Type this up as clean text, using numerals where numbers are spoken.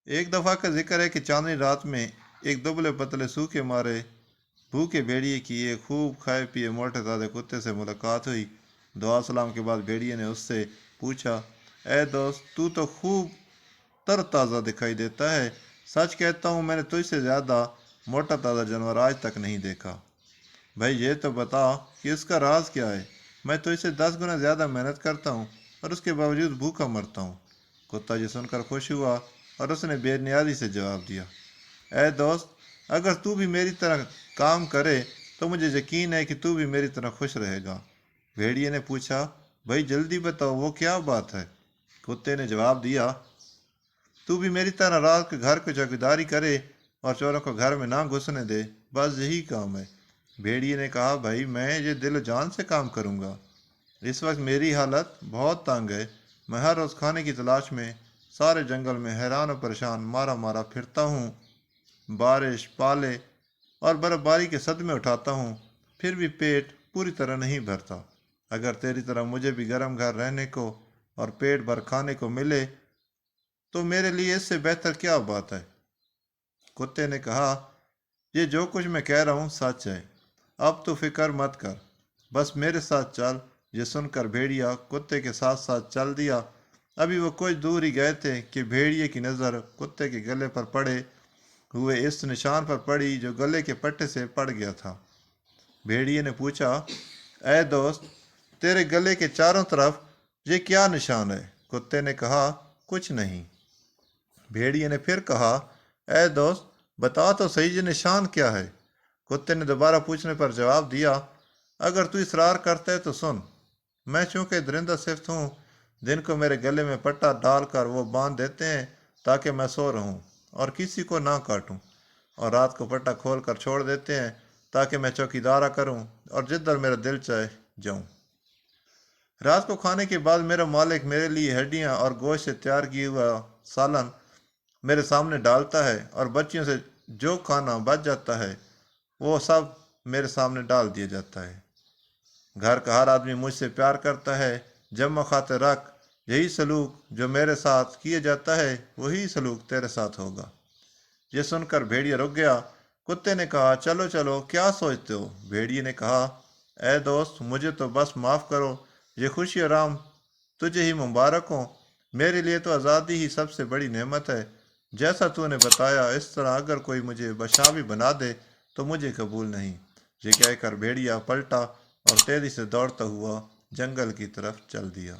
एक दफ़ा का जिक्र है कि चांदनी रात में एक दुबले पतले सूखे मारे भूखे भेड़िए की एक खूब खाए पिए मोटे ताजे कुत्ते से मुलाकात हुई। दुआ सलाम के बाद भेड़िए ने उससे पूछा, ए दोस्त, तू तो खूब तरोताज़ा दिखाई देता है। सच कहता हूँ, मैंने तुझसे ज़्यादा मोटा ताज़ा जानवर आज तक नहीं देखा। भाई ये तो बता कि इसका राज क्या है। मैं तुझसे 10 गुना ज़्यादा मेहनत करता हूँ और उसके बावजूद भूखा मरता हूँ। कुत्ता ये सुनकर खुश हुआ और उसने बेनियादी से जवाब दिया, ए दोस्त, अगर तू भी मेरी तरह काम करे तो मुझे यकीन है कि तू भी मेरी तरह खुश रहेगा। भेड़िए ने पूछा, भाई जल्दी बताओ, वो क्या बात है। कुत्ते ने जवाब दिया, तू भी मेरी तरह रात के घर को चौकीदारी करे और चोरों को घर में ना घुसने दे, बस यही काम है। भेड़िए ने कहा, भाई मैं ये दिल जान से काम करूँगा। इस वक्त मेरी हालत बहुत तंग है। मैं हर रोज़ खाने की तलाश में सारे जंगल में हैरान और परेशान मारा मारा फिरता हूँ। बारिश, पाले और बर्फबारी के सदमे उठाता हूँ, फिर भी पेट पूरी तरह नहीं भरता। अगर तेरी तरह मुझे भी गर्म घर रहने को और पेट भर खाने को मिले तो मेरे लिए इससे बेहतर क्या बात है। कुत्ते ने कहा, ये जो कुछ मैं कह रहा हूँ सच है। अब तो फिक्र मत कर, बस मेरे साथ चल। ये सुनकर भेड़िया कुत्ते के साथ साथ चल दिया। अभी वो कुछ दूर ही गए थे कि भेड़िए की नज़र कुत्ते के गले पर पड़े हुए इस निशान पर पड़ी जो गले के पट्टे से पड़ गया था। भेड़िए ने पूछा, ए दोस्त, तेरे गले के चारों तरफ ये क्या निशान है। कुत्ते ने कहा, कुछ नहीं। भेड़िए ने फिर कहा, ए दोस्त, बता तो सही, ये निशान क्या है। कुत्ते ने दोबारा पूछने पर जवाब दिया, अगर तू इसरार करता है तो सुन। मैं चूंकि दरिंदा सिफ्त हूँ, दिन को मेरे गले में पट्टा डालकर वो बांध देते हैं ताकि मैं सो रहूं और किसी को ना काटूं, और रात को पट्टा खोल कर छोड़ देते हैं ताकि मैं चौकीदारा करूं और जिधर मेरा दिल चाहे जाऊं। रात को खाने के बाद मेरा मालिक मेरे लिए हड्डियां और गोश्त से तैयार किया हुआ सालन मेरे सामने डालता है और बच्चियों से जो खाना बच जाता है वो सब मेरे सामने डाल दिया जाता है। घर का हर आदमी मुझसे प्यार करता है। जब खाते रख, यही सलूक जो मेरे साथ किया जाता है वही सलूक तेरे साथ होगा। ये सुनकर भेड़िया रुक गया। कुत्ते ने कहा, चलो चलो, क्या सोचते हो। भेड़िए ने कहा, ए दोस्त, मुझे तो बस माफ़ करो। ये खुशी आराम तुझे ही मुबारक हो। मेरे लिए तो आज़ादी ही सबसे बड़ी नेमत है। जैसा तूने बताया इस तरह अगर कोई मुझे बादशाह भी बना दे तो मुझे कबूल नहीं। ये कहकर भेड़िया पलटा और तेजी से दौड़ता हुआ जंगल की तरफ चल दिया।